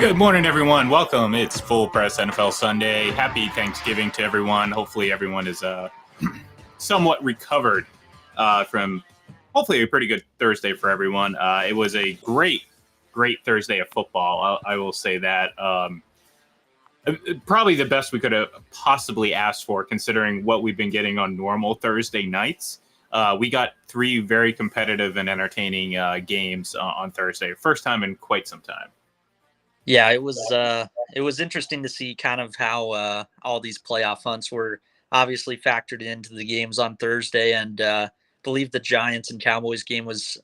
Good morning, everyone. Welcome. It's Full Press NFL Sunday. Happy Thanksgiving to everyone. Hopefully, everyone is somewhat recovered from hopefully a pretty good Thursday for everyone. It was a great Thursday of football. I will say that. Probably the best we could have possibly asked for, considering what we've been getting on normal Thursday nights. We got three very competitive and entertaining games on Thursday. First time in quite some time. Yeah, it was interesting to see kind of how all these playoff hunts were obviously factored into the games on Thursday, and believe the Giants and Cowboys game was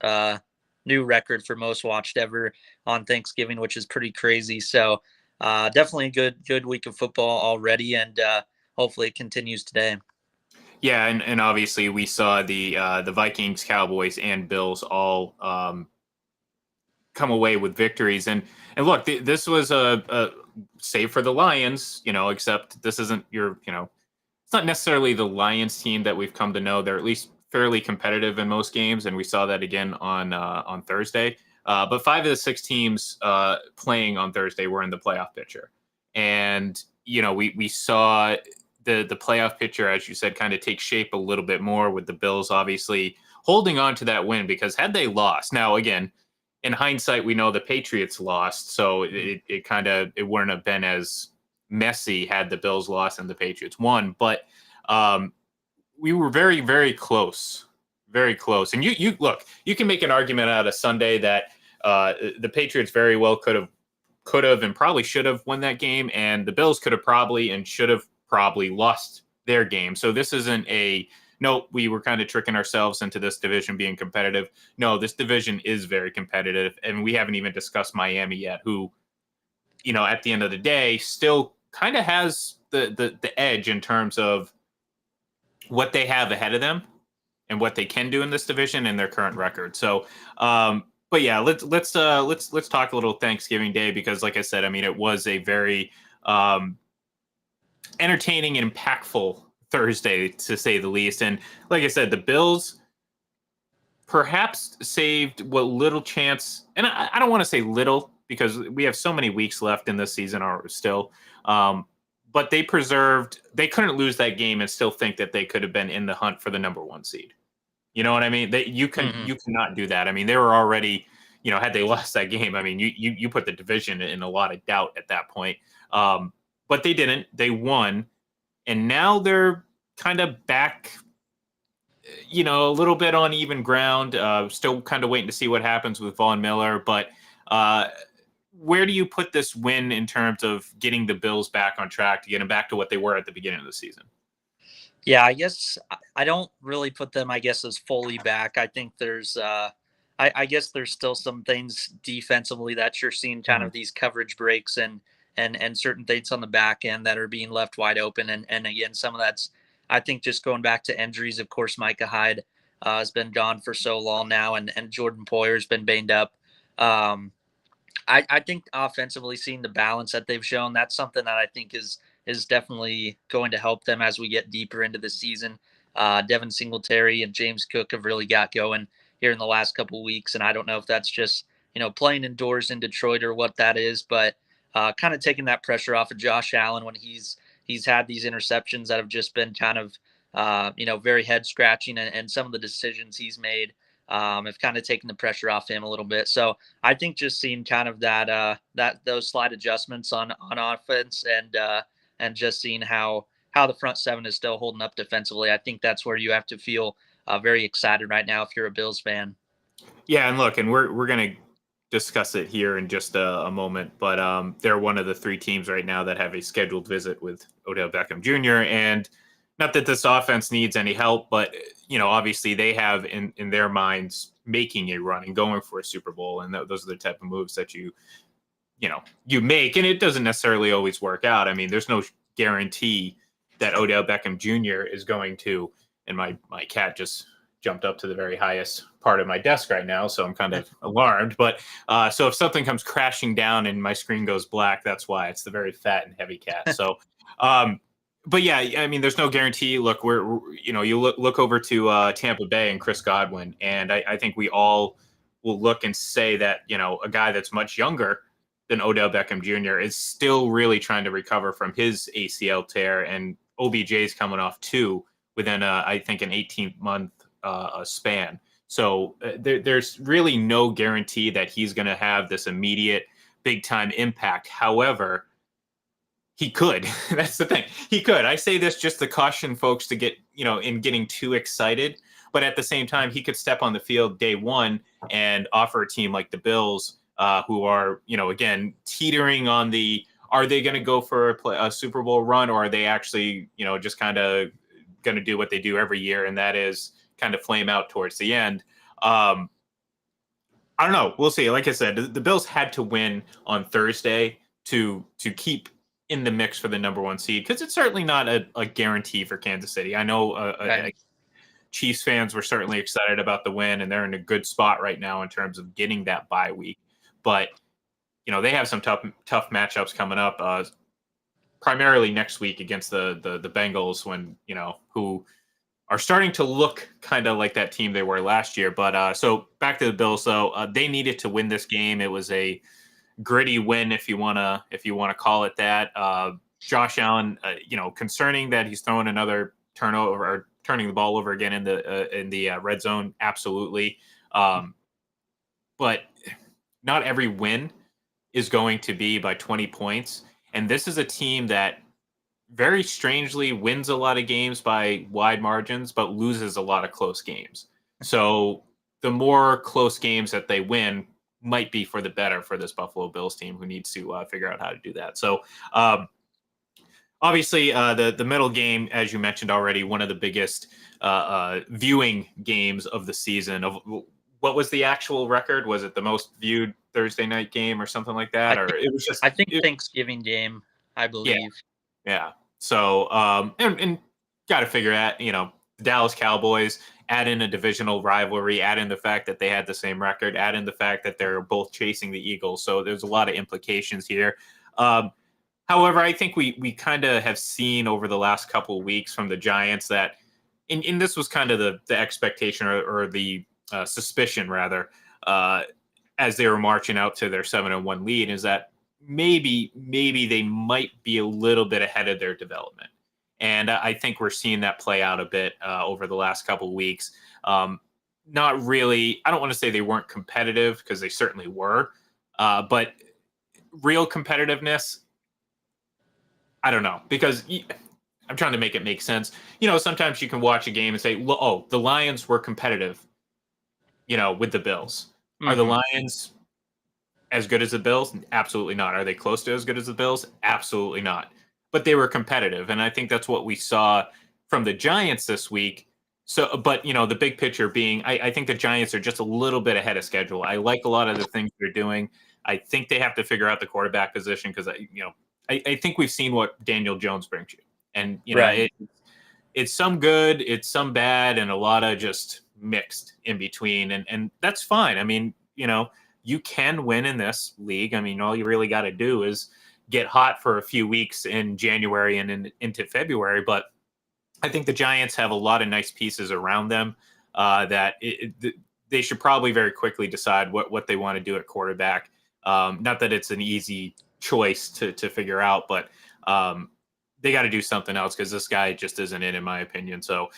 new record for most watched ever on Thanksgiving, which is pretty crazy. So definitely a good week of football already, and hopefully it continues today. Yeah, and obviously we saw the Vikings, Cowboys, and Bills all come away with victories. And look, this was a save for the Lions, except this isn't it's not necessarily the Lions team that we've come to know. They're at least fairly competitive in most games, and we saw that again on Thursday. But 5 of the 6 teams playing on Thursday were in the playoff picture, and we saw the playoff picture, as you said, kind of take shape a little bit more, with the Bills obviously holding on to that win, because had they lost, now again, in hindsight, we know the Patriots lost, so it wouldn't have been as messy had the Bills lost and the Patriots won. But we were very, very close, very close. And you look, you can make an argument out of Sunday that the Patriots very well could have and probably should have won that game, and the Bills could have probably and should have probably lost their game. So this isn't no, we were kind of tricking ourselves into this division being competitive. No, this division is very competitive, and we haven't even discussed Miami yet, who, at the end of the day, still kind of has the edge in terms of what they have ahead of them and what they can do in this division and their current record. So, but yeah, let's talk a little Thanksgiving Day, because, like I said, I mean, it was a very entertaining and impactful Thursday, to say the least. And like I said, the Bills perhaps saved what little chance, and I don't want to say little, because we have so many weeks left in this season still, but they couldn't lose that game and still think that they could have been in the hunt for the number 1 seed. You know what I mean? You cannot do that. I mean, they were already, had they lost that game, I mean, you put the division in a lot of doubt at that point. But they didn't. They won. And now they're kind of back, a little bit on even ground. Still kind of waiting to see what happens with Von Miller. But where do you put this win in terms of getting the Bills back on track, to get them back to what they were at the beginning of the season? Yeah, I guess I don't really put them, as fully back. I think there's I guess there's still some things defensively that you're seeing, kind of these coverage breaks and certain things on the back end that are being left wide open. And again, some of that's, I think, just going back to injuries. Of course, Micah Hyde has been gone for so long now, and Jordan Poyer's been banged up. I think offensively, seeing the balance that they've shown, that's something that I think is definitely going to help them as we get deeper into the season. Devin Singletary and James Cook have really got going here in the last couple of weeks, and I don't know if that's just playing indoors in Detroit or what that is, but kind of taking that pressure off of Josh Allen when he's had these interceptions that have just been kind of very head scratching, and some of the decisions he's made have kind of taken the pressure off him a little bit. So I think just seeing kind of that those slight adjustments on offense, and just seeing how the front seven is still holding up defensively, I think that's where you have to feel very excited right now if you're a Bills fan. Yeah, and look, and we're gonna discuss it here in just a moment, but they're one of the 3 teams right now that have a scheduled visit with Odell Beckham Jr. And not that this offense needs any help, but obviously they have in their minds making a run and going for a Super Bowl, and those are the type of moves that you make, and it doesn't necessarily always work out. I mean, there's no guarantee that Odell Beckham Jr. is going to, and my cat just jumped up to the very highest part of my desk right now, so I'm kind of alarmed. But so if something comes crashing down and my screen goes black, that's why. It's the very fat and heavy cat. So, but yeah, I mean, there's no guarantee. Look, you look over to Tampa Bay and Chris Godwin, and I think we all will look and say that a guy that's much younger than Odell Beckham Jr. is still really trying to recover from his ACL tear, and OBJ is coming off too within I think an 18-month span. So there's really no guarantee that he's going to have this immediate big time impact. However, he could. That's the thing. He could. I say this just to caution folks to get, in getting too excited. But at the same time, he could step on the field day one and offer a team like the Bills, who are, again, teetering on the, are they going to go for a Super Bowl run, or are they actually, just kind of going to do what they do every year, and that is kind of flame out towards the end. I don't know. We'll see. Like I said, the Bills had to win on Thursday to keep in the mix for the number one seed, because it's certainly not a guarantee for Kansas City. I know Chiefs fans were certainly excited about the win, and they're in a good spot right now in terms of getting that bye week. But they have some tough matchups coming up, primarily next week against the Bengals, when who are starting to look kind of like that team they were last year. But so back to the Bills, though, they needed to win this game. It was a gritty win, if you wanna call it that. Josh Allen, concerning that he's throwing another turnover or turning the ball over again in the red zone. Absolutely, but not every win is going to be by 20 points. And this is a team that very strangely wins a lot of games by wide margins, but loses a lot of close games. So the more close games that they win might be for the better for this Buffalo Bills team, who needs to figure out how to do that. So obviously the middle game, as you mentioned already, one of the biggest viewing games of the season. Of what was the actual record? Was it the most viewed Thursday night game or something like that? It was just, I think Thanksgiving game, I believe. Yeah. So, and got to figure out, the Dallas Cowboys, add in a divisional rivalry, add in the fact that they had the same record, add in the fact that they're both chasing the Eagles. So there's a lot of implications here. However, I think we kind of have seen over the last couple of weeks from the Giants that, and this was kind of the expectation or the suspicion rather, as they were marching out to their 7-1 lead, is that maybe they might be a little bit ahead of their development. And I think we're seeing that play out a bit over the last couple of weeks. Not really, I don't want to say they weren't competitive, because they certainly were. But real competitiveness, I don't know, because I'm trying to make it make sense. Sometimes you can watch a game and say, oh, the Lions were competitive, with the Bills. Mm-hmm. Are the Lions as good as the Bills? Absolutely not. Are they close to as good as the Bills? Absolutely not. But they were competitive, and I think that's what we saw from the Giants this week. So, but the big picture being, I think the Giants are just a little bit ahead of schedule. I like a lot of the things they're doing. I think they have to figure out the quarterback position, because I think we've seen what Daniel Jones brings you, and right. It's some good, it's some bad, and a lot of just mixed in between, and that's fine. I mean, you can win in this league. I mean, all you really got to do is get hot for a few weeks in January and into February. But I think the Giants have a lot of nice pieces around them that they should probably very quickly decide what they want to do at quarterback. Not that it's an easy choice to figure out, but they got to do something else, because this guy just isn't it, in my opinion. So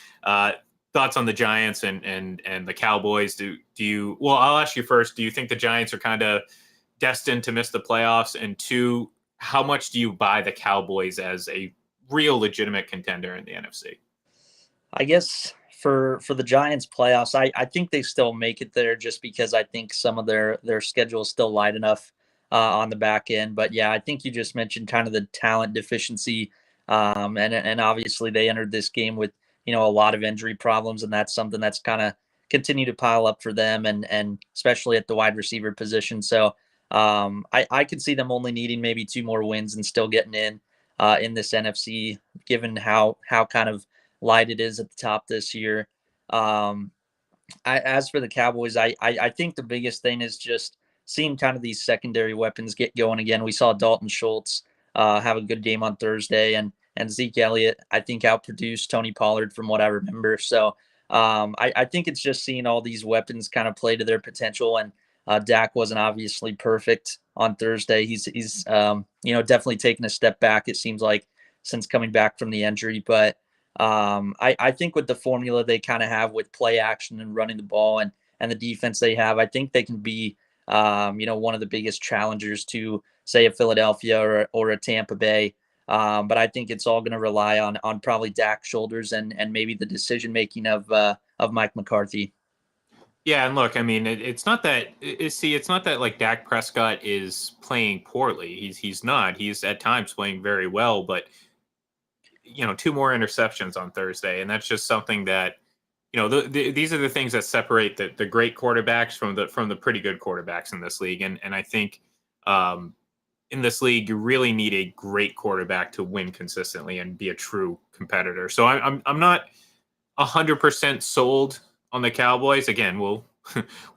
thoughts on the Giants and the Cowboys? Do you? Well, I'll ask you first. Do you think the Giants are kind of destined to miss the playoffs? And two, how much do you buy the Cowboys as a real legitimate contender in the NFC? I guess for the Giants playoffs, I think they still make it there, just because I think some of their schedule is still light enough on the back end. But yeah, I think you just mentioned kind of the talent deficiency, and obviously they entered this game with a lot of injury problems, and that's something that's kind of continued to pile up for them, and especially at the wide receiver position. So I could see them only needing maybe 2 more wins and still getting in this NFC, given how kind of light it is at the top this year. As for the Cowboys, I think the biggest thing is just seeing kind of these secondary weapons get going again. We saw Dalton Schultz have a good game on Thursday, and Zeke Elliott, I think, outproduced Tony Pollard from what I remember. So I think it's just seeing all these weapons kind of play to their potential. And Dak wasn't obviously perfect on Thursday. He's definitely taken a step back, it seems like, since coming back from the injury. But I think with the formula they kind of have with play action and running the ball and the defense they have, I think they can be one of the biggest challengers to, say, a Philadelphia or a Tampa Bay. But I think it's all going to rely on probably Dak's shoulders and maybe the decision making of Mike McCarthy. Yeah, and look, I mean, it's not that. It's not that like Dak Prescott is playing poorly. He's not. He's at times playing very well, but two more interceptions on Thursday, and that's just something that these are the things that separate the great quarterbacks from the pretty good quarterbacks in this league, and I think in this league you really need a great quarterback to win consistently and be a true competitor. So I'm not 100% sold on the Cowboys. Again, we'll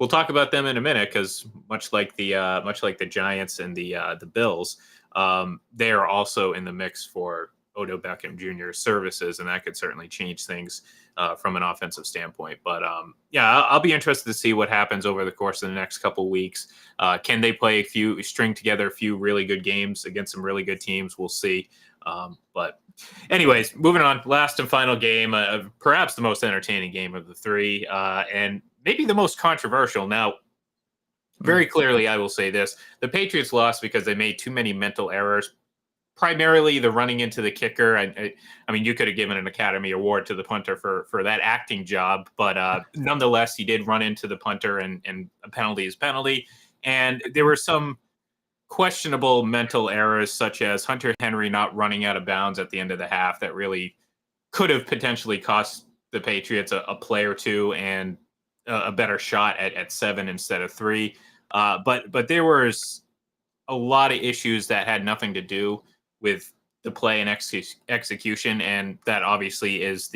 talk about them in a minute because much like the Giants and the Bills, they are also in the mix for Odell Beckham Jr.'s services, and that could certainly change things from an offensive standpoint. But yeah, I'll be interested to see what happens over the course of the next couple of weeks. Can they string together a few really good games against some really good teams? We'll see. But anyways, moving on. Last and final game, perhaps the most entertaining game of the three, and maybe the most controversial. Now, very clearly, I will say this: the Patriots lost because they made too many mental errors. Primarily, the running into the kicker. I mean, you could have given an Academy Award to the punter for that acting job, but nonetheless, he did run into the punter, and a penalty is penalty. And there were some questionable mental errors, such as Hunter Henry not running out of bounds at the end of the half, that really could have potentially cost the Patriots a play or two and a better shot at 7 instead of 3. But there was a lot of issues that had nothing to do with the play and execution, and that obviously is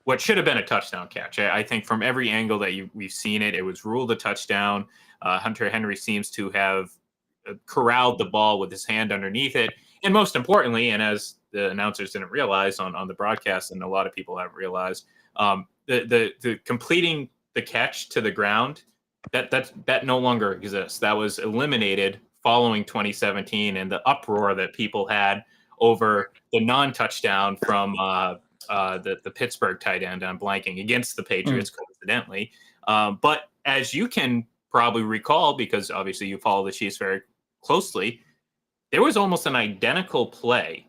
what should have been a touchdown catch. I think from every angle that we've seen it was ruled a touchdown. Hunter Henry seems to have corralled the ball with his hand underneath it, and most importantly, and as the announcers didn't realize on the broadcast, and a lot of people haven't realized, the completing the catch to the ground, that no longer exists. That was eliminated following 2017 and the uproar that people had over the non-touchdown from the Pittsburgh tight end, I'm blanking, against the Patriots, coincidentally. But as you can probably recall, because obviously you follow the Chiefs very closely, there was almost an identical play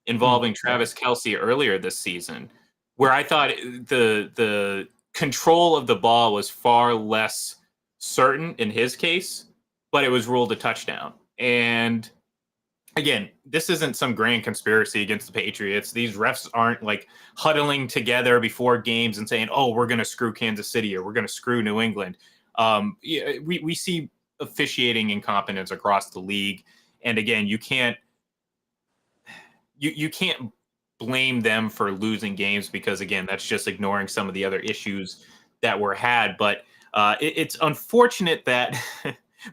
involving Travis Kelce earlier this season, where I thought the control of the ball was far less certain in his case, but it was ruled a touchdown. And again, this isn't some grand conspiracy against the Patriots. These refs aren't like huddling together before games and saying, "Oh, we're going to screw Kansas City or we're going to screw New England." We see officiating incompetence across the league, and again, you can't blame them for losing games because again, that's just ignoring some of the other issues that were had. But it's unfortunate that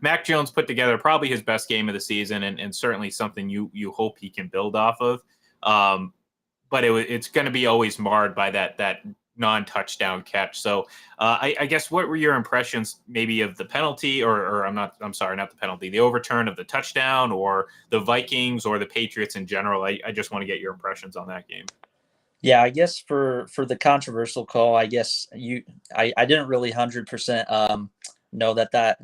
Mac Jones put together probably his best game of the season, and certainly something you hope he can build off of. But it's going to be always marred by that non-touchdown catch. So I guess what were your impressions maybe of the penalty, or I'm sorry, not the penalty, the overturn of the touchdown, or the Vikings or the Patriots in general? I just want to get your impressions on that game. Yeah, I guess for the controversial call, I guess I didn't really 100% know that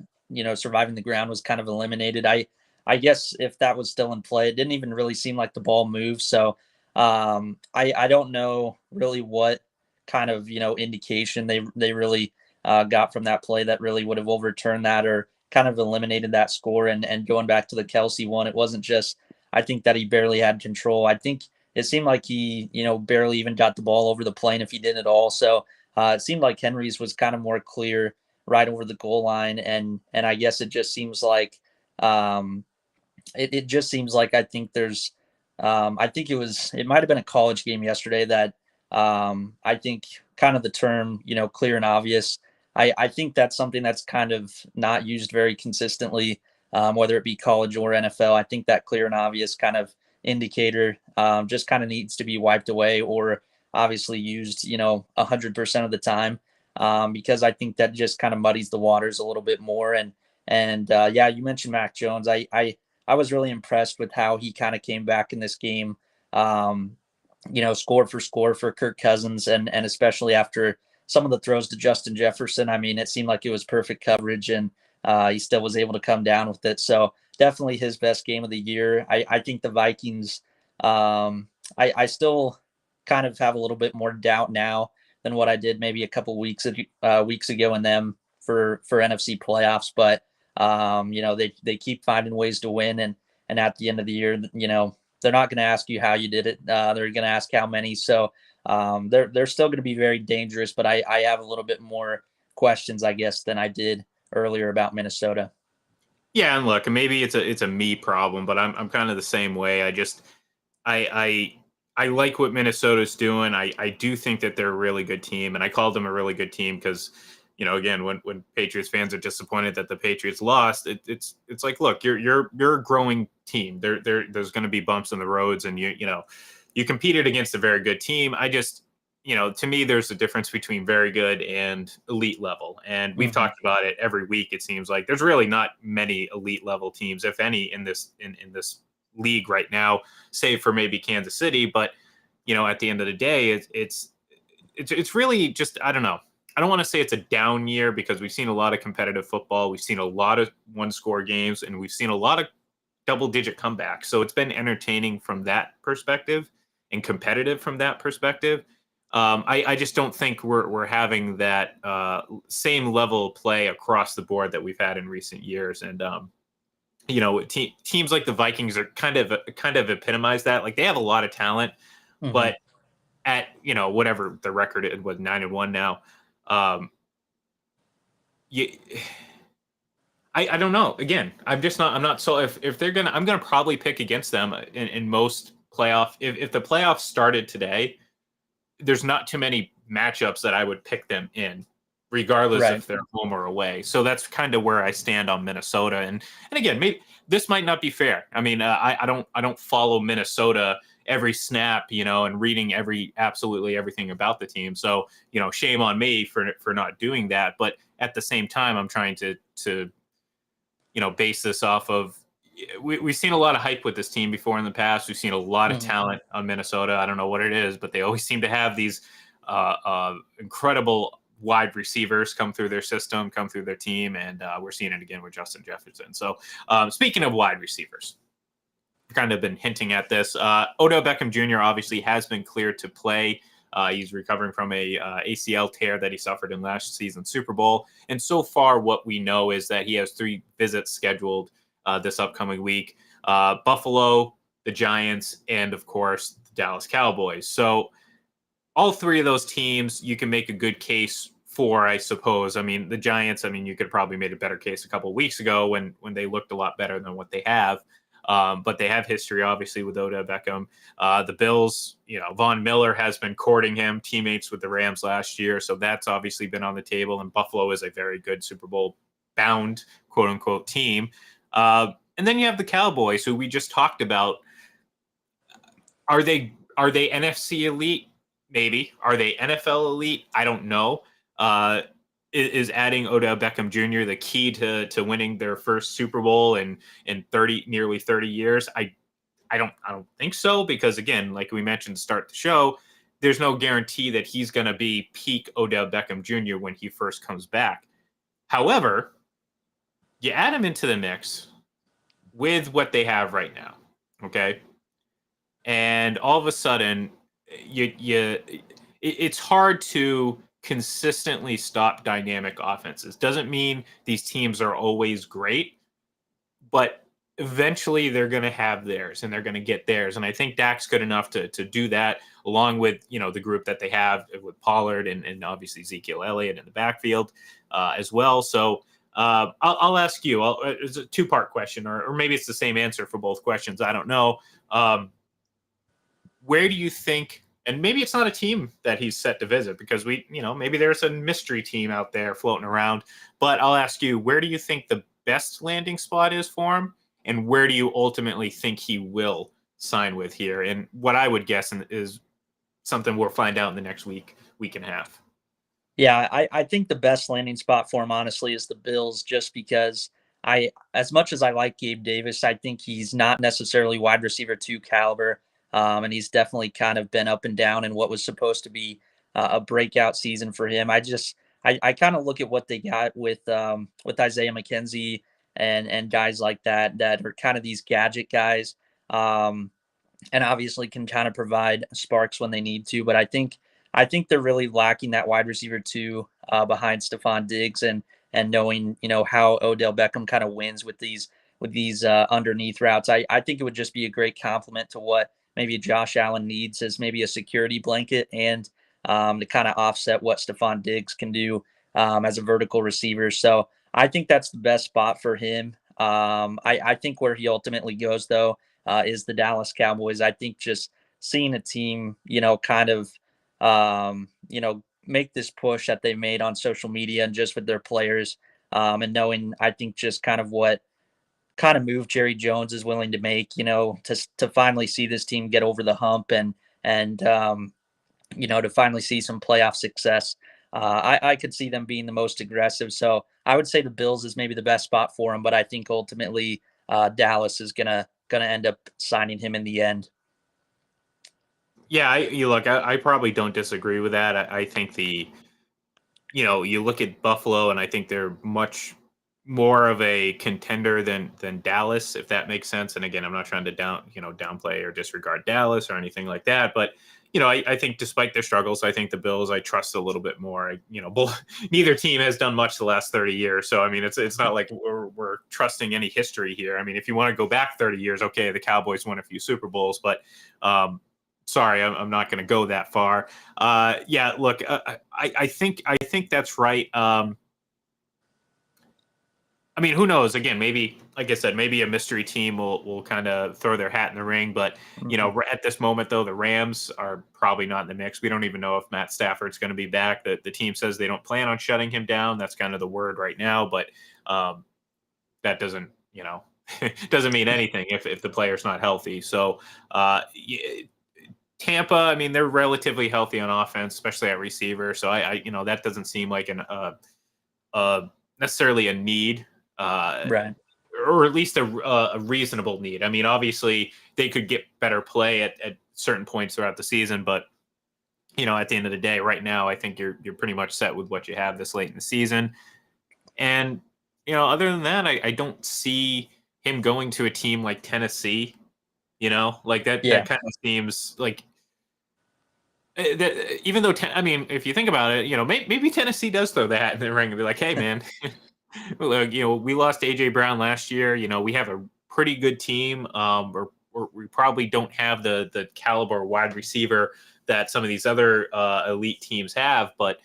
surviving the ground was kind of eliminated. I guess if that was still in play, it didn't even really seem like the ball moved. So I don't know really what kind of indication they really got from that play that really would have overturned that or kind of eliminated that score. And going back to the Kelce one, it wasn't just, I think, that he barely had control. I think it seemed like he, barely even got the ball over the plane if he did at all. So it seemed like Henry's was kind of more clear right over the goal line, and I guess it just seems like it just seems like I think there's I think it might have been a college game yesterday that I think kind of the term clear and obvious. I think that's something that's kind of not used very consistently, whether it be college or NFL. I think that clear and obvious kind of indicator just kind of needs to be wiped away or obviously used 100% of the time, because I think that just kind of muddies the waters a little bit more. And And yeah, you mentioned Mac Jones. I was really impressed with how he kind of came back in this game. Um, score for Kirk Cousins, and especially after some of the throws to Justin Jefferson. I mean, it seemed like it was perfect coverage, and he still was able to come down with it. So definitely his best game of the year. I think the Vikings. I still kind of have a little bit more doubt now than what I did maybe a couple weeks ago in them for NFC playoffs, but they keep finding ways to win, and at the end of the year, they're not going to ask you how you did it. They're going to ask how many. So they're still going to be very dangerous, but I have a little bit more questions, I guess, than I did earlier about Minnesota. Yeah, and look, maybe it's a me problem, but I'm kind of the same way. I I like what Minnesota's doing. I do think that they're a really good team, and I called them a really good team because, again, when Patriots fans are disappointed that the Patriots lost, it's like, look, you're a growing team. There's going to be bumps in the roads, and you competed against a very good team. I just, to me, there's a difference between very good and elite level, and we've Mm-hmm. talked about it every week. It seems like there's really not many elite level teams, if any, in this league right now, save for maybe Kansas City. But at the end of the day, it's really just, I don't know. I don't want to say it's a down year because we've seen a lot of competitive football, we've seen a lot of one score games, and we've seen a lot of double digit comebacks. So it's been entertaining from that perspective and competitive from that perspective. I just don't think we're having that same level of play across the board that we've had in recent years. And teams like the Vikings are kind of epitomize that. Like, they have a lot of talent, Mm-hmm. but at whatever the record, it was 9-1 now. Um, you, I don't know. Again, I'm not so, if they're gonna, I'm gonna probably pick against them in most playoff. If the playoffs started today, there's not too many matchups that I would pick them in, regardless Right. if they're home or away. So that's kind of where I stand on Minnesota. And again, maybe this might not be fair. I mean, I don't follow Minnesota every snap, and reading absolutely everything about the team. So shame on me for not doing that. But at the same time, I'm trying to base this off of, we've seen a lot of hype with this team before in the past. We've seen a lot of Mm-hmm. talent on Minnesota. I don't know what it is, but they always seem to have these incredible wide receivers come through their system, come through their team, and we're seeing it again with Justin Jefferson. So speaking of wide receivers, kind of been hinting at this. Odell Beckham Jr. obviously has been cleared to play. He's recovering from a ACL tear that he suffered in last season's Super Bowl. And so far, what we know is that he has 3 visits scheduled this upcoming week: Buffalo, the Giants, and of course, the Dallas Cowboys. So all 3 of those teams, you can make a good case for, I suppose. I mean, the Giants, you could probably made a better case a couple of weeks ago when they looked a lot better than what they have. But they have history, obviously, with Odell Beckham. The Bills, Von Miller has been courting him, teammates with the Rams last year. So that's obviously been on the table. And Buffalo is a very good Super Bowl bound, quote unquote, team. And then you have the Cowboys, who we just talked about. Are they NFC elite? Maybe. Are they NFL elite? I don't know. Is adding Odell Beckham Jr. the key to winning their first Super Bowl in nearly 30 years? I don't think so, because again, like we mentioned to start the show, there's no guarantee that he's going to be peak Odell Beckham Jr. when he first comes back. However, you add him into the mix with what they have right now, okay? And all of a sudden, it's hard to consistently stop dynamic offenses. Doesn't mean these teams are always great, but eventually they're going to have theirs and they're going to get theirs. And I think Dak's good enough to do that, along with the group that they have with Pollard and obviously Ezekiel Elliott in the backfield as well. So I'll ask you. It's a 2-part question, or maybe it's the same answer for both questions. I don't know. Where do you think? And maybe it's not a team that he's set to visit, because maybe there's a mystery team out there floating around. But I'll ask you, where do you think the best landing spot is for him? And where do you ultimately think he will sign with here? And what I would guess is something we'll find out in the next week and a half. Yeah, I think the best landing spot for him, honestly, is the Bills, just because as much as I like Gabe Davis, I think he's not necessarily wide receiver 2 caliber. And he's definitely kind of been up and down in what was supposed to be a breakout season for him. I kind of look at what they got with Isaiah McKenzie and guys like that are kind of these gadget guys. Um, and obviously can kind of provide sparks when they need to. But I think they're really lacking that wide receiver two behind Stephon Diggs and knowing how Odell Beckham kind of wins with these underneath routes. I think it would just be a great compliment to what maybe Josh Allen needs as maybe a security blanket and to kind of offset what Stephon Diggs can do as a vertical receiver. So I think that's the best spot for him. I think where he ultimately goes though is the Dallas Cowboys. I think just seeing a team, kind of, make this push that they made on social media and just with their players, and knowing, I think just kind of what kind of move Jerry Jones is willing to make, to finally see this team get over the hump and to finally see some playoff success. I could see them being the most aggressive. So I would say the Bills is maybe the best spot for him, but I think ultimately Dallas is gonna end up signing him in the end. Yeah, I probably don't disagree with that. I think you look at Buffalo, and I think they're much more of a contender than Dallas, if that makes sense. And again, I'm not trying to downplay or disregard Dallas or anything like that, but I think despite their struggles, I think the Bills I trust a little bit more. Both neither team has done much the last 30 years, so I mean it's not like we're trusting any history here. I mean, if you want to go back 30 years, okay, the Cowboys won a few Super Bowls, but sorry, I'm not going to go that far. Yeah, look, I think that's right. I mean, who knows? Again, maybe, like I said, maybe a mystery team will kind of throw their hat in the ring. But Mhm. at this moment, though, the Rams are probably not in the mix. We don't even know if Matt Stafford's going to be back. The team says they don't plan on shutting him down. That's kind of the word right now. But that doesn't, doesn't mean anything if the player's not healthy. So Tampa, I mean, they're relatively healthy on offense, especially at receiver. So that doesn't seem like necessarily a need, uh, Right. or at least a reasonable need. I mean, obviously they could get better play at certain points throughout the season, but at the end of the day, right now, I think you're pretty much set with what you have this late in the season. And other than that, I don't see him going to a team like Tennessee. Like that Yeah. kind of seems like even though I mean, if you think about it, maybe Tennessee does throw the hat in the ring and be like, "Hey, man, look, we lost AJ Brown last year. We have a pretty good team. Or we probably don't have the caliber wide receiver that some of these other elite teams have, but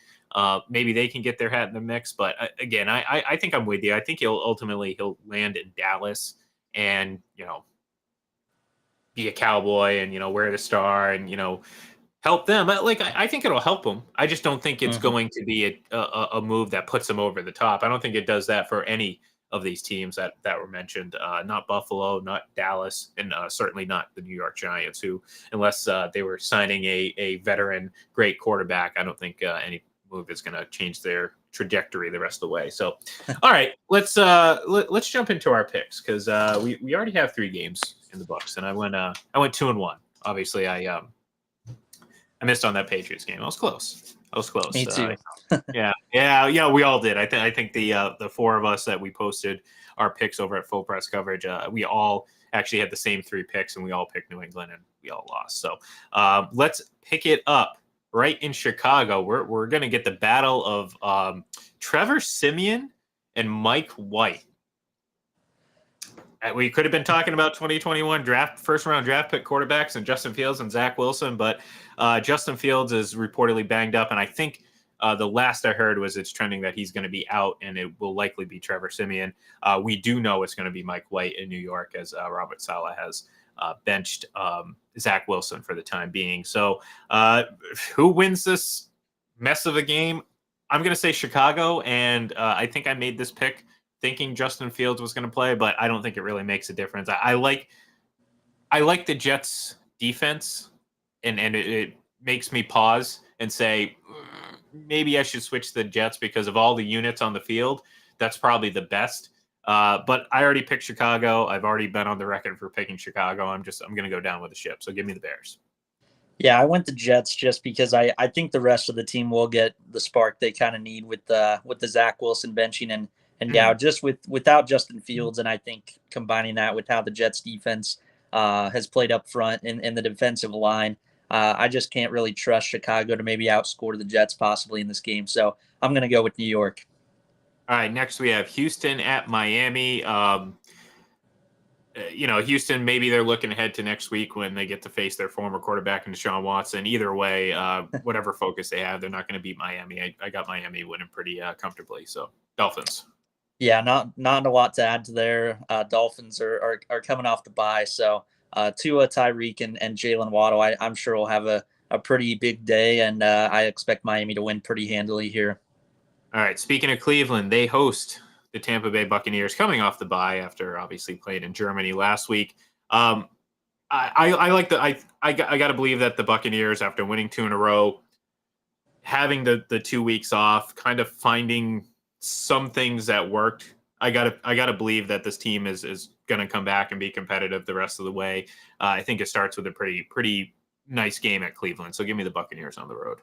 maybe they can get their hat in the mix." But again, I think I'm with you. I think he'll land in Dallas and be a cowboy and wear the star and help them. Like I think it'll help them. I just don't think it's Hmm. going to be a move that puts them over the top. I don't think it does that for any of these teams that were mentioned. Not Buffalo, not Dallas, and certainly not the New York Giants, who, unless they were signing a veteran great quarterback, I don't think any move is going to change their trajectory the rest of the way. So, all right, let's jump into our picks because we already have 3 games in the books, and I went 2-1. Obviously, I missed on that Patriots game. I was close. I was close. Me too. Yeah. We all did. I think the 4 of us that we posted our picks over at Full Press Coverage, we all actually had the same 3 picks, and we all picked New England, and we all lost. So let's pick it up right in Chicago. We're gonna get the battle of Trevor Siemian and Mike White. We could have been talking about 2021 first round draft pick quarterbacks and Justin Fields and Zach Wilson, but Justin Fields is reportedly banged up, and I think the last I heard was it's trending that he's going to be out, and it will likely be Trevor Siemian. We do know it's going to be Mike White in New York, as Robert Saleh has benched Zach Wilson for the time being. So, who wins this mess of a game? I'm going to say Chicago, and I think I made this pick thinking Justin Fields was going to play, but I don't think it really makes a difference. I like the Jets defense, and it makes me pause and say maybe I should switch to the Jets because of all the units on the field. That's probably the best. But I already picked Chicago. I've already been on the record for picking Chicago. I'm going to go down with the ship. So give me the Bears. Yeah, I went the Jets just because I think the rest of the team will get the spark they kind of need with the Zach Wilson benching and yeah, just without Justin Fields, and I think combining that with how the Jets defense has played up front in the defensive line, I just can't really trust Chicago to maybe outscore the Jets possibly in this game. So I'm going to go with New York. All right, next we have Houston at Miami. Houston, maybe they're looking ahead to next week when they get to face their former quarterback and Deshaun Watson. Either way, whatever focus they have, they're not going to beat Miami. I got Miami winning pretty comfortably. So Dolphins. Yeah, not a lot to add to there. Dolphins are coming off the bye, so Tua, Tyreek, and Jalen Waddle, I'm sure will have a pretty big day, and I expect Miami to win pretty handily here. All right. Speaking of Cleveland, they host the Tampa Bay Buccaneers coming off the bye after obviously playing in Germany last week. I like I got to believe that the Buccaneers, after winning 2 in a row, having the 2 weeks off, kind of finding some things that worked. I gotta believe that this team is gonna come back and be competitive the rest of the way. I think it starts with a pretty nice game at Cleveland. So give me the Buccaneers on the road.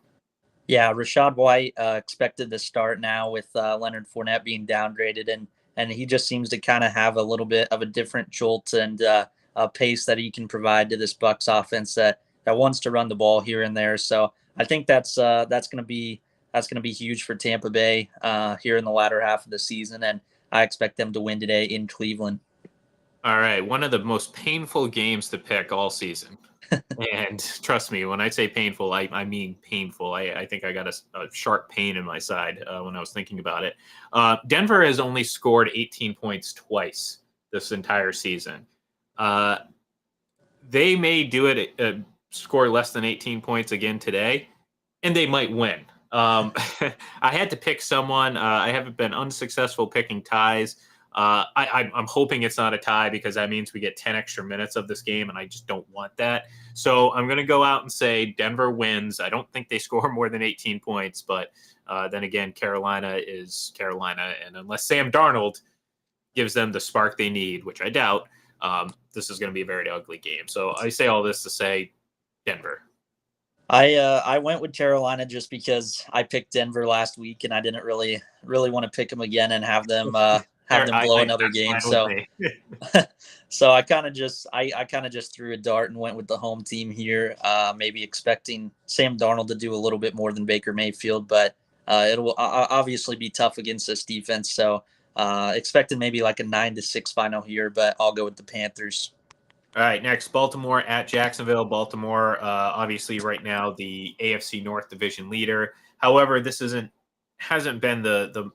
Yeah, Rashad White expected to start now with Leonard Fournette being downgraded, and he just seems to kind of have a little bit of a different jolt and a pace that he can provide to this Bucks offense that wants to run the ball here and there. So I think that's going to be huge for Tampa Bay here in the latter half of the season, and I expect them to win today in Cleveland. All right, one of the most painful games to pick all season. And trust me, when I say painful, I mean painful. I think I got a sharp pain in my side when I was thinking about it. Denver has only scored 18 points twice this entire season. They may do it, score less than 18 points again today, and they might win. I had to pick someone. I haven't been unsuccessful picking ties. I'm hoping it's not a tie because that means we get 10 extra minutes of this game, and I just don't want that. So I'm going to go out and say Denver wins. I don't think they score more than 18 points, but then again, Carolina is Carolina, and unless Sam Darnold gives them the spark they need, which I doubt, this is going to be a very ugly game. So I say all this to say Denver. I went with Carolina just because I picked Denver last week, and I didn't really want to pick them again and have them blow another game. So so I kind of just threw a dart and went with the home team here, maybe expecting Sam Darnold to do a little bit more than Baker Mayfield, but it'll obviously be tough against this defense. So expecting maybe like a 9-6 final here, but I'll go with the Panthers. All right, next, Baltimore at Jacksonville. Baltimore, obviously, right now the AFC North division leader. However, this hasn't been the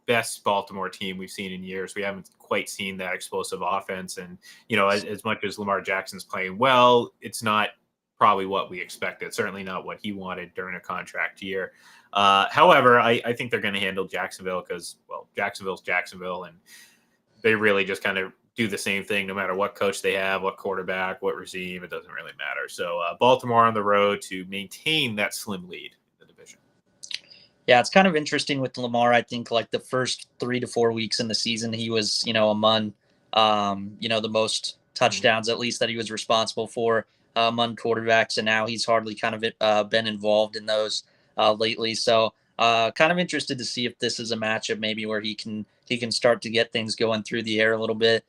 best Baltimore team we've seen in years. We haven't quite seen that explosive offense, and as much as Lamar Jackson's playing well, it's not probably what we expected. Certainly not what he wanted during a contract year. However, I think they're going to handle Jacksonville because, well, Jacksonville's Jacksonville, and they really just kind of do the same thing no matter what coach they have, what quarterback, what regime. It doesn't really matter. So Baltimore on the road to maintain that slim lead in the division. Yeah, it's kind of interesting with Lamar. I think like the first 3 to 4 weeks in the season, he was, among, the most touchdowns, at least that he was responsible for among quarterbacks. And now he's hardly kind of been involved in those lately. So kind of interested to see if this is a matchup maybe where he can start to get things going through the air a little bit.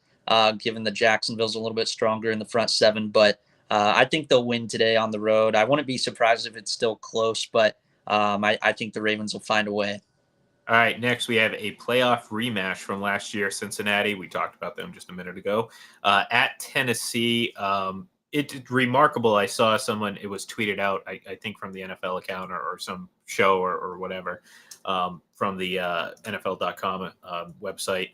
Given that Jacksonville's a little bit stronger in the front seven. But I think they'll win today on the road. I wouldn't be surprised if it's still close, but I think the Ravens will find a way. All right, next we have a playoff rematch from last year, Cincinnati. We talked about them just a minute ago. At Tennessee, it's remarkable. I saw someone, it was tweeted out, I think from the NFL account or some show or whatever, from the NFL.com website.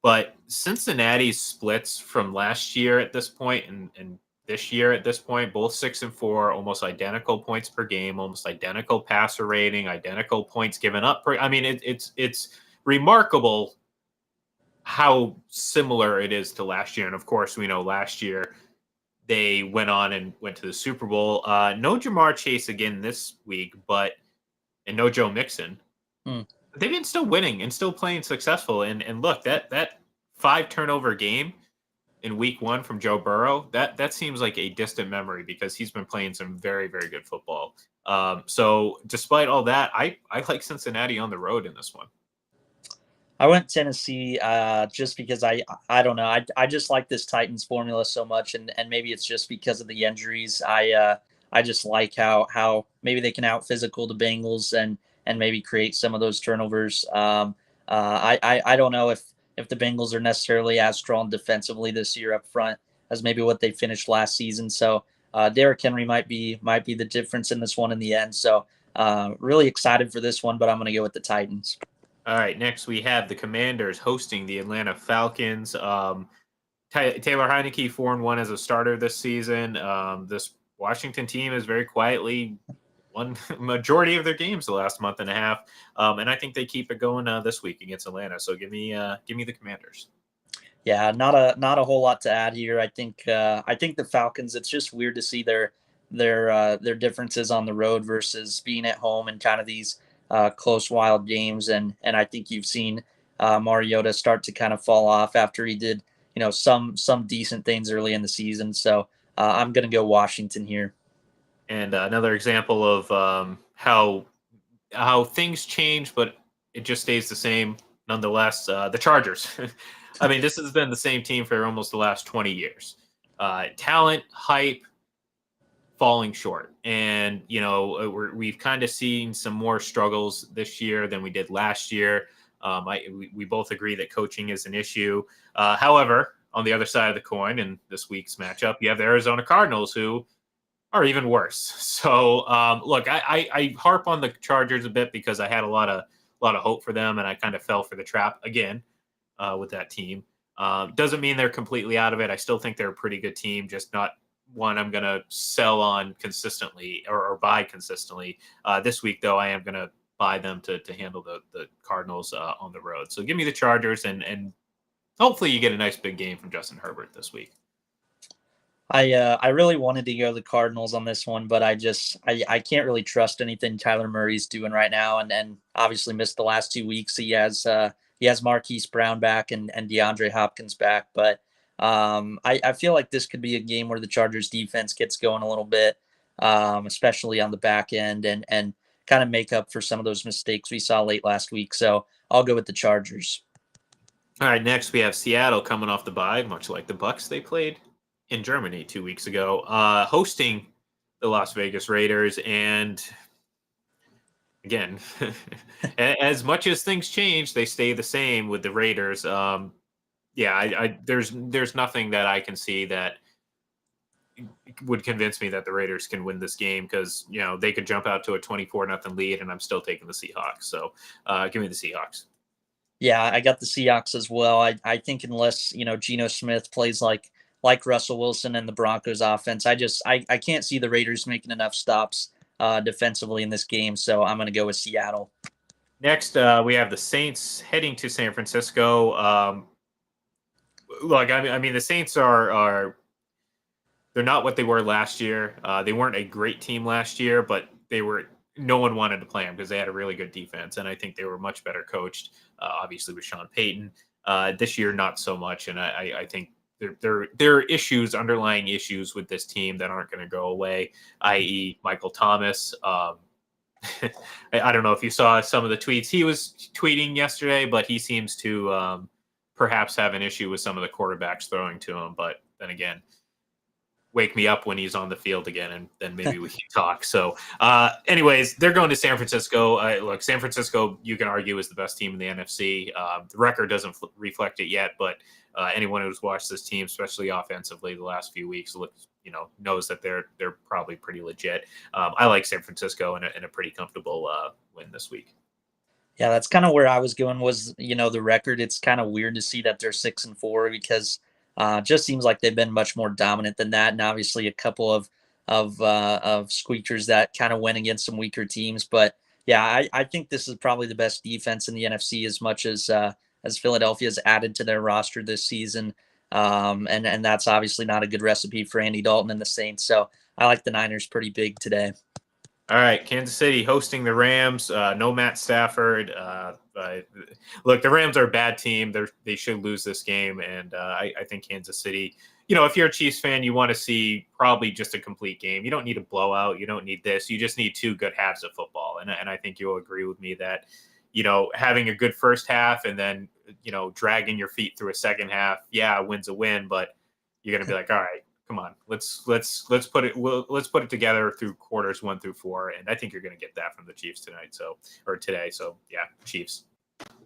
But Cincinnati's splits from last year at this point and this year at this point, both 6-4, almost identical points per game, almost identical passer rating, identical points given up. It's remarkable how similar it is to last year. And of course, we know last year they went on and went to the Super Bowl. No Jamar Chase again this week, and no Joe Mixon. They've been still winning and still playing successful. And look, that 5 turnover game in week 1 from Joe Burrow, that seems like a distant memory because he's been playing some very, very good football. So despite all that, I like Cincinnati on the road in this one. I went Tennessee just because I don't know. I just like this Titans formula so much, and maybe it's just because of the injuries. I just like how maybe they can out physical the Bengals and maybe create some of those turnovers. I don't know if the Bengals are necessarily as strong defensively this year up front as maybe what they finished last season. So Derrick Henry might be the difference in this one in the end. So really excited for this one, but I'm going to go with the Titans. All right, next we have the Commanders hosting the Atlanta Falcons. Taylor Heineke 4-1 as a starter this season. This Washington team has very quietly won majority of their games the last month and a half, and I think they keep it going this week against Atlanta. So give me the Commanders. Yeah, not a whole lot to add here. I think the Falcons. It's just weird to see their differences on the road versus being at home in kind of these close, wild games. And I think you've seen Mariota start to kind of fall off after he did some decent things early in the season. So I'm going to go Washington here. And another example of how things change, but it just stays the same nonetheless. The Chargers. I mean, this has been the same team for almost the last 20 years. Talent, hype, falling short. And, we've kind of seen some more struggles this year than we did last year. We both agree that coaching is an issue. However, on the other side of the coin in this week's matchup, you have the Arizona Cardinals, who are even worse. So, look, I harp on the Chargers a bit because I had a lot of hope for them, and I kind of fell for the trap again with that team. Doesn't mean they're completely out of it. I still think they're a pretty good team, just not one I'm going to sell on consistently or buy consistently. This week, though, I am going to buy them to handle the Cardinals on the road. So give me the Chargers, and hopefully you get a nice big game from Justin Herbert this week. I really wanted to go the Cardinals on this one, but I can't really trust anything Kyler Murray's doing right now, and obviously missed the last 2 weeks. He has Marquise Brown back and DeAndre Hopkins back, but I feel like this could be a game where the Chargers defense gets going a little bit, especially on the back end, and kind of make up for some of those mistakes we saw late last week. So I'll go with the Chargers. All right, next we have Seattle coming off the bye, much like the Bucks they played in Germany 2 weeks ago, hosting the Las Vegas Raiders. And again, as much as things change, they stay the same with the Raiders. There's nothing that I can see that would convince me that the Raiders can win this game because they could jump out to a 24-0 lead, and I'm still taking the Seahawks. So give me the Seahawks. Yeah, I got the Seahawks as well. I think unless Geno Smith plays like Russell Wilson and the Broncos offense, I can't see the Raiders making enough stops defensively in this game. So I'm going to go with Seattle. Next, we have the Saints heading to San Francisco. Look, I mean, the Saints are they're not what they were last year. They weren't a great team last year, but no one wanted to play them because they had a really good defense, and I think they were much better coached. Obviously, with Sean Payton. This year, not so much, and I think there are underlying issues with this team that aren't going to go away, i.e., Michael Thomas. I don't know if you saw some of the tweets he was tweeting yesterday, but he seems to perhaps have an issue with some of the quarterbacks throwing to him. But then again, wake me up when he's on the field again, and then maybe we can talk. So anyways, they're going to San Francisco. Look, San Francisco, you can argue, is the best team in the NFC. The record doesn't reflect it yet, but anyone who's watched this team, especially offensively the last few weeks, knows that they're probably pretty legit. I like San Francisco in a pretty comfortable win this week. Yeah, that's kind of where I was going was, the record. It's kind of weird to see that they're 6-4 because just seems like they've been much more dominant than that. And obviously a couple of squeakers that kind of went against some weaker teams. But yeah, I think this is probably the best defense in the NFC as much as Philadelphia's added to their roster this season. And that's obviously not a good recipe for Andy Dalton and the Saints. So I like the Niners pretty big today. All right, Kansas City hosting the Rams. No Matt Stafford. Look, the Rams are a bad team. They should lose this game, and I think Kansas City. If you're a Chiefs fan, you want to see probably just a complete game. You don't need a blowout. You don't need this. You just need two good halves of football, and I think you'll agree with me that having a good first half and then dragging your feet through a second half, yeah, a win's a win, but you're gonna be like, all right, come on, let's put it together through quarters 1 through 4, and I think you're going to get that from the Chiefs tonight. Or today. So yeah, Chiefs.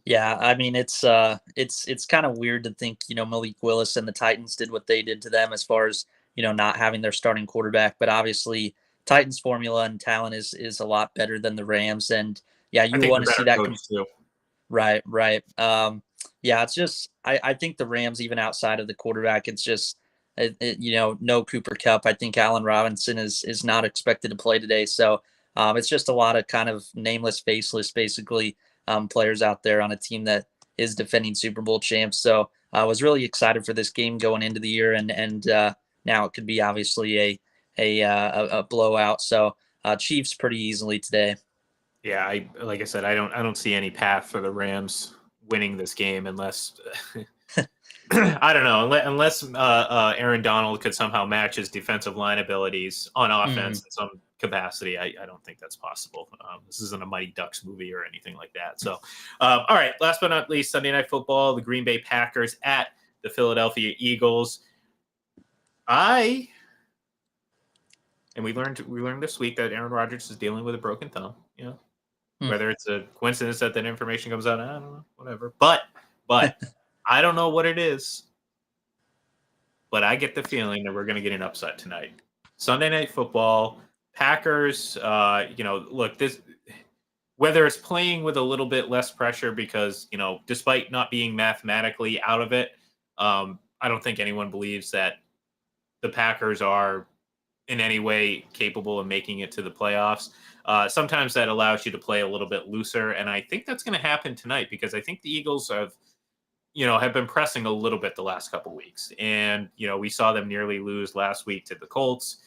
Yeah, I mean it's kind of weird to think Malik Willis and the Titans did what they did to them as far as not having their starting quarterback, but obviously Titans formula and talent is a lot better than the Rams, and yeah, I you think want they're to see better that. coached too. Right, right. Yeah, it's just I think the Rams, even outside of the quarterback, it's just no Cooper Cup. I think Allen Robinson is not expected to play today, so it's just a lot of kind of nameless, faceless, basically players out there on a team that is defending Super Bowl champs. So I was really excited for this game going into the year, and now it could be obviously a blowout. So Chiefs pretty easily today. Yeah, like I said, I don't see any path for the Rams winning this game unless I don't know, unless Aaron Donald could somehow match his defensive line abilities on offense in some capacity. I don't think that's possible. This isn't a Mighty Ducks movie or anything like that. So, all right, last but not least, Sunday Night Football, the Green Bay Packers at the Philadelphia Eagles. We learned this week that Aaron Rodgers is dealing with a broken thumb. Whether it's a coincidence that information comes out, I don't know, whatever. But I don't know what it is. But I get the feeling that we're going to get an upset tonight. Sunday Night Football, Packers. Look, this whether it's playing with a little bit less pressure because despite not being mathematically out of it, I don't think anyone believes that the Packers are in any way capable of making it to the playoffs. Sometimes that allows you to play a little bit looser, and I think that's going to happen tonight because I think the Eagles have been pressing a little bit the last couple weeks, and we saw them nearly lose last week to the Colts.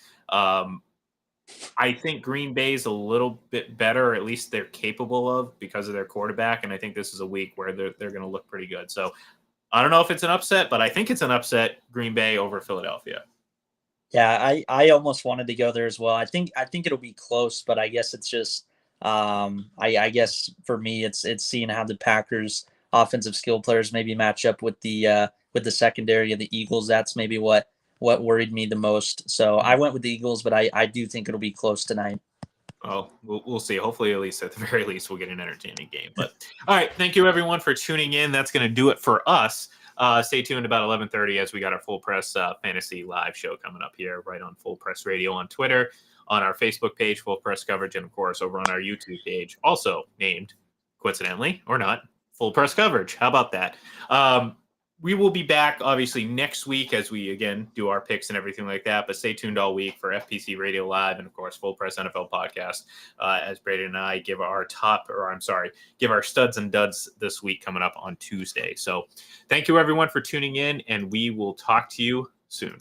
I think Green Bay's a little bit better, or at least they're capable of because of their quarterback, and I think this is a week where they're going to look pretty good. So I don't know if it's an upset, but I think it's an upset. Green Bay over Philadelphia. Yeah, I almost wanted to go there as well. I think it'll be close, but I guess it's just I guess for me it's seeing how the Packers offensive skill players maybe match up with the secondary of the Eagles. That's maybe what worried me the most. So I went with the Eagles, but I do think it'll be close tonight. Oh, we'll see. Hopefully, at the very least, we'll get an entertaining game. But all right, thank you everyone for tuning in. That's going to do it for us. Stay tuned about 11:30 as we got our Full Press Fantasy Live show coming up here right on Full Press Radio on Twitter, on our Facebook page, Full Press Coverage, and of course over on our YouTube page, also named, coincidentally or not, Full Press Coverage. How about that? We will be back obviously next week as we again do our picks and everything like that. But stay tuned all week for FPC Radio Live and of course Full Press NFL Podcast as Braden and I give our studs and duds this week coming up on Tuesday. So thank you everyone for tuning in, and we will talk to you soon.